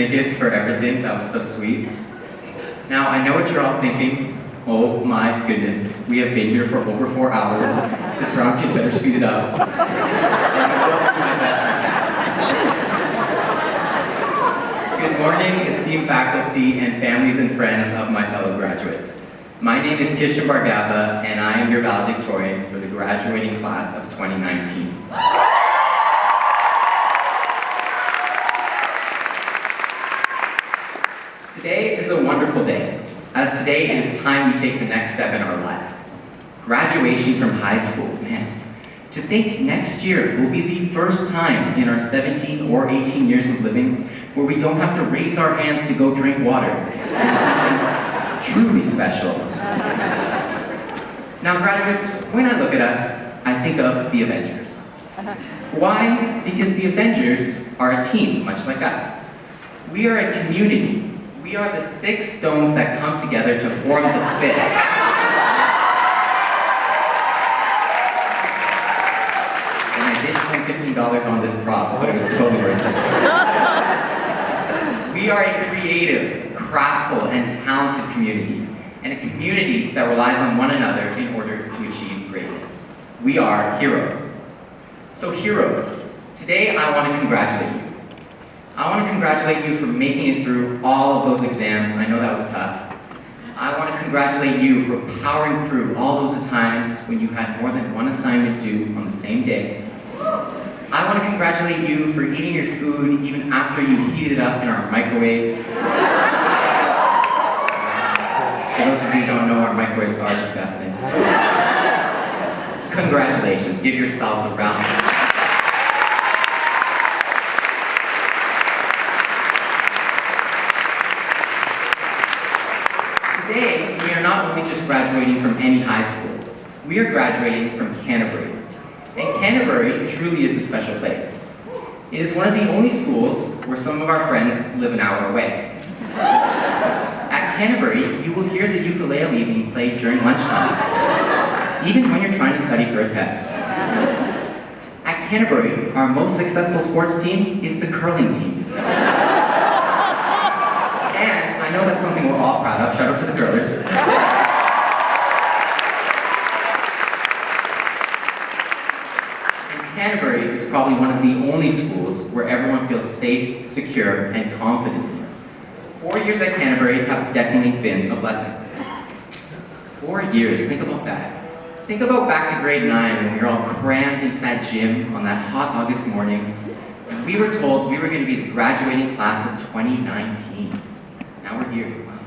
Snickus for everything. That was so sweet. Now, I know what you're all thinking. Oh my goodness, we have been here for over 4 hours. This round kid better speed it up. And I will do my best I can. Good morning, esteemed faculty and families and friends of my fellow graduates. My name is Kishan Bargava, and I am your valedictorian for the graduating class of 2019. Today is a wonderful day, as today is time we take the next step in our lives. Graduation from high school, man. To think next year will be the first time in our 17 or 18 years of living where we don't have to raise our hands to go drink water. It's something truly special. Now graduates, when I look at us, I think of the Avengers. Why? Because the Avengers are a team, much like us. We are a community. We are the 6 stones that come together to form the 5th. And I did spend $15 on this prop, but it was totally worth it. We are a creative, craftful, and talented community, and a community that relies on one another in order to achieve greatness. We are heroes. So heroes, today I want to congratulate you. I want to congratulate you for making it through all of those exams. I know that was tough. I want to congratulate you for powering through all those times when you had more than one assignment due on the same day. I want to congratulate you for eating your food even after you heated it up in our microwaves. For those of you who don't know, our microwaves are disgusting. Congratulations. Give yourselves a round of applause. Today, we are not only just graduating from any high school, we are graduating from Canterbury. And Canterbury truly is a special place. It is one of the only schools where some of our friends live an hour away. At Canterbury, you will hear the ukulele being played during lunchtime, even when you're trying to study for a test. At Canterbury, our most successful sports team is the curling team. I know that's something we're all proud of. Shout out to the curlers. And Canterbury is probably one of the only schools where everyone feels safe, secure, and confident. 4 years at Canterbury have definitely been a blessing. 4 years, think about that. Think about back to grade 9 when we were all crammed into that gym on that hot August morning, and we were told we were going to be the graduating class of 2019. Now we're here. Wow.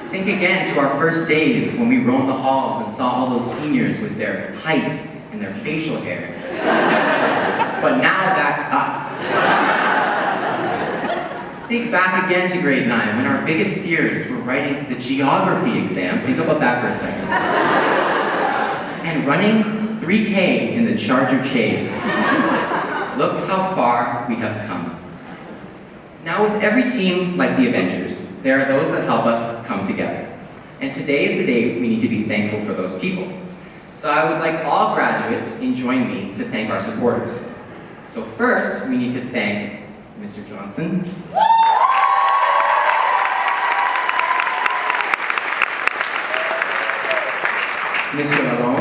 Think again to our first days when we roamed the halls and saw all those seniors with their height and their facial hair. But now that's us. Think back again to grade 9 when our biggest fears were writing the geography exam. Think about that for a second. And running 3K in the Charger chase. Look how far we have come. Now with every team like the Avengers, there are those that help us come together. And today is the day we need to be thankful for those people. So I would like all graduates to join me to thank our supporters. So first, we need to thank Mr. Johnson, Mr. Lalonde,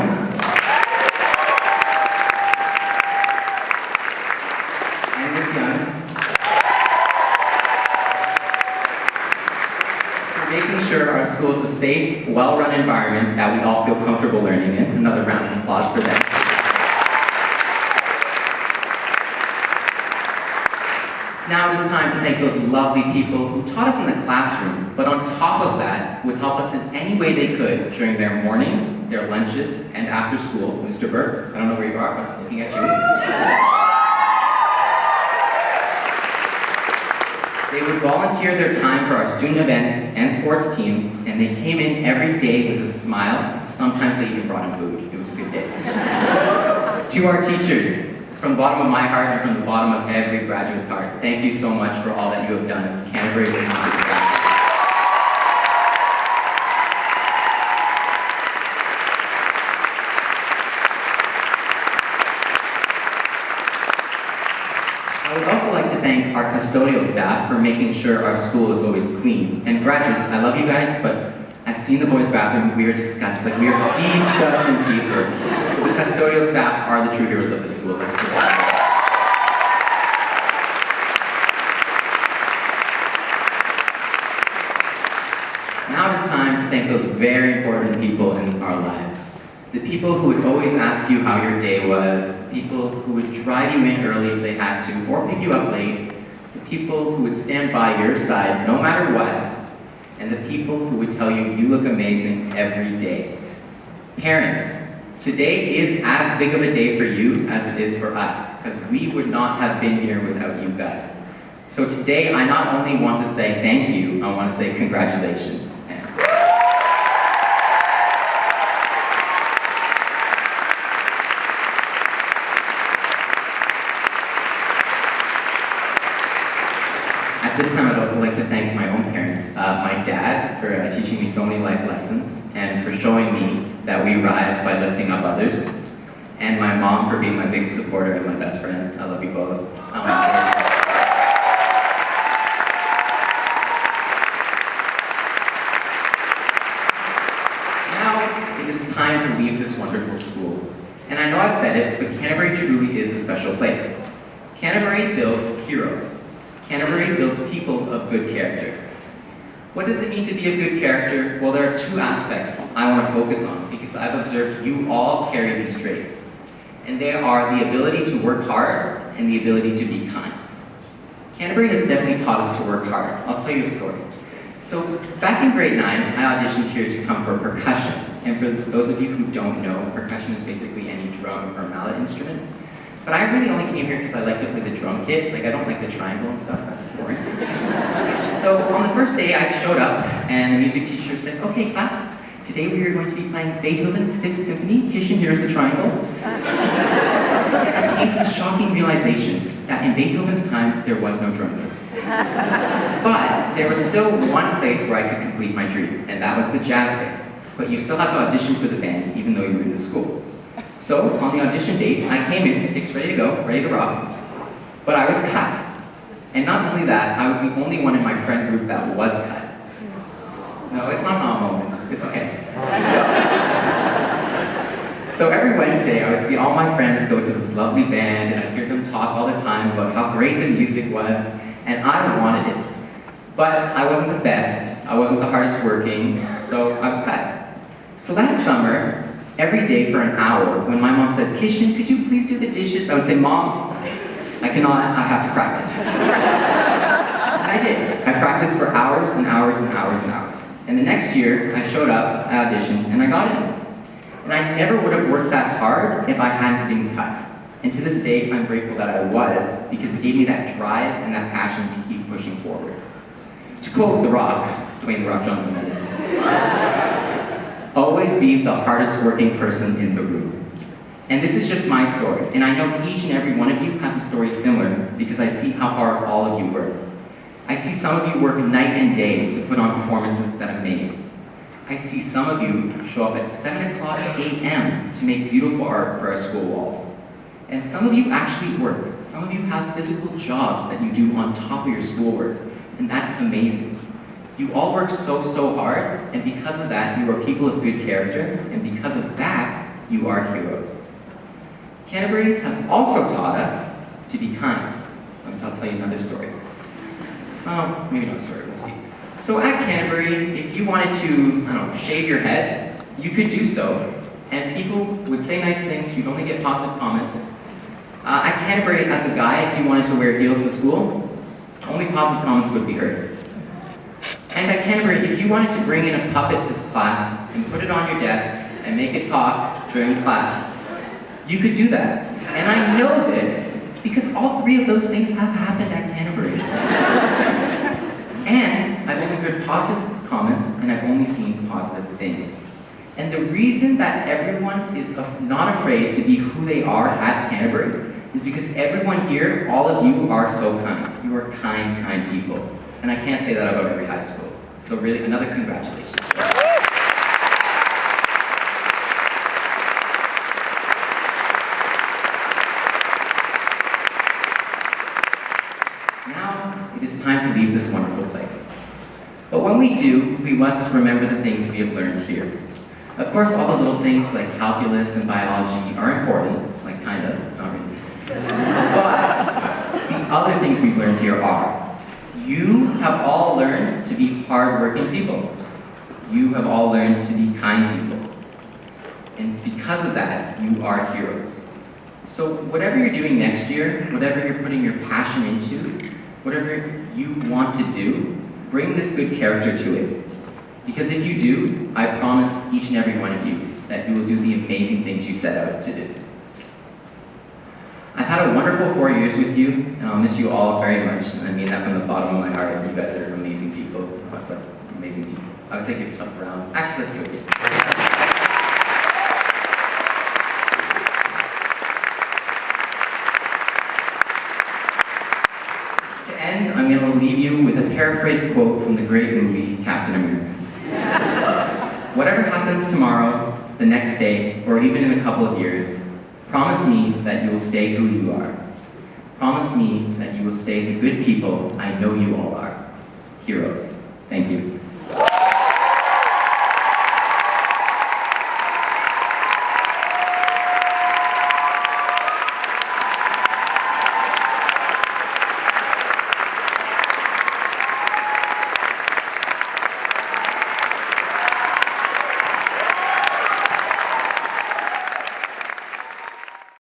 and Ms. Young, making sure our school is a safe, well-run environment that we all feel comfortable learning in. Another round of applause for them. Now it is time to thank those lovely people who taught us in the classroom, but on top of that, would help us in any way they could during their mornings, their lunches, and after school. Mr. Burke, I don't know where you are, but I'm looking at you. They would volunteer their time for our student events and sports teams, and they came in every day with a smile. Sometimes they even brought in food. It was a good day. To our teachers, from the bottom of my heart and from the bottom of every graduate's heart, thank you so much for all that you have done. Canterbury would not be done. I would also like to thank our custodial staff for making sure our school is always clean. And graduates, I love you guys, but I've seen the boys' bathroom. We are disgusting. Like, we are disgusting people. So the custodial staff are the true heroes of the school. Let's do that. Now it is time to thank those very important people in our lives. The people who would always ask you how your day was, the people who would drive you in early if they had to, or pick you up late, the people who would stand by your side no matter what, and the people who would tell you you look amazing every day. Parents, today is as big of a day for you as it is for us, because we would not have been here without you guys. So today, I not only want to say thank you, I want to say congratulations. At this time, I'd also like to thank my own parents, my dad for teaching me so many life lessons and for showing me that we rise by lifting up others, and my mom for being my biggest supporter and my best friend. I love you both. Now it is time to leave this wonderful school. And I know I've said it, but Canterbury truly is a special place. Canterbury builds heroes. Canterbury builds people of good character. What does it mean to be a good character? Well, there are two aspects I want to focus on because I've observed you all carry these traits. And they are the ability to work hard and the ability to be kind. Canterbury has definitely taught us to work hard. I'll tell you a story. So back in grade 9, I auditioned here to come for percussion. And for those of you who don't know, percussion is basically any drum or mallet instrument. But I really only came here because I like to play the drum kit. Like, I don't like the triangle and stuff, that's boring. So on the first day, I showed up, and the music teacher said, okay, class, today we are going to be playing Beethoven's 5th Symphony. Kishin, here's the triangle. I came to the shocking realization that in Beethoven's time, there was no drum kit. But there was still one place where I could complete my dream, and that was the jazz band. But you still had to audition for the band, even though you were in the school. So, on the audition date, I came in, sticks ready to go, ready to rock, but I was cut. And not only that, I was the only one in my friend group that was cut. No, it's not a moment, it's okay. So every Wednesday, I would see all my friends go to this lovely band, and I'd hear them talk all the time about how great the music was, and I wanted it. But I wasn't the best, I wasn't the hardest working, so I was cut. So that summer, every day for an hour, when my mom said, Kishin, could you please do the dishes? I would say, Mom, I cannot, I have to practice. And I did. I practiced for hours and hours and hours and hours. And the next year, I showed up, I auditioned, and I got in. And I never would have worked that hard if I hadn't been cut. And to this day, I'm grateful that I was, because it gave me that drive and that passion to keep pushing forward. To quote The Rock, Dwayne "The Rock" Johnson, that is, always be the hardest working person in the room. And this is just my story, and I know each and every one of you has a story similar because I see how hard all of you work. I see some of you work night and day to put on performances that amaze. I see some of you show up at 7 o'clock a.m. to make beautiful art for our school walls. And some of you actually work. Some of you have physical jobs that you do on top of your schoolwork, and that's amazing. You all work so hard, and because of that, you are people of good character, and because of that, you are heroes. Canterbury has also taught us to be kind. I'll tell you another story. Well, maybe not a story, we'll see. So at Canterbury, if you wanted to, I don't know, shave your head, you could do so, and people would say nice things, you'd only get positive comments. At Canterbury, as a guy, if you wanted to wear heels to school, only positive comments would be heard. And at Canterbury, if you wanted to bring in a puppet to class and put it on your desk and make it talk during class, you could do that. And I know this because all three of those things have happened at Canterbury. And I've only heard positive comments and I've only seen positive things. And the reason that everyone is not afraid to be who they are at Canterbury is because everyone here, all of you are so kind. You are kind people. And I can't say that about every high school. So really, another congratulations. Now we do, we must remember the things we have learned here. Of course, all the little things like calculus and biology are important, like kind of, not really. But the other things we've learned here are, you have all learned to be hardworking people. You have all learned to be kind people. And because of that, you are heroes. So whatever you're doing next year, whatever you're putting your passion into, whatever you want to do, bring this good character to it. Because if you do, I promise each and every one of you that you will do the amazing things you set out to do. I've had a wonderful 4 years with you, and I'll miss you all very much, and I mean that from the bottom of my heart. You guys are amazing people, amazing people. I would say give yourself a round. Actually, let's do it. To end, I'm going to leave you with a paraphrased quote from the great movie, Captain America. Whatever happens tomorrow, the next day, or even in a couple of years, promise me that you will stay who you are. Promise me that you will stay the good people I know you all are. Heroes. Thank you.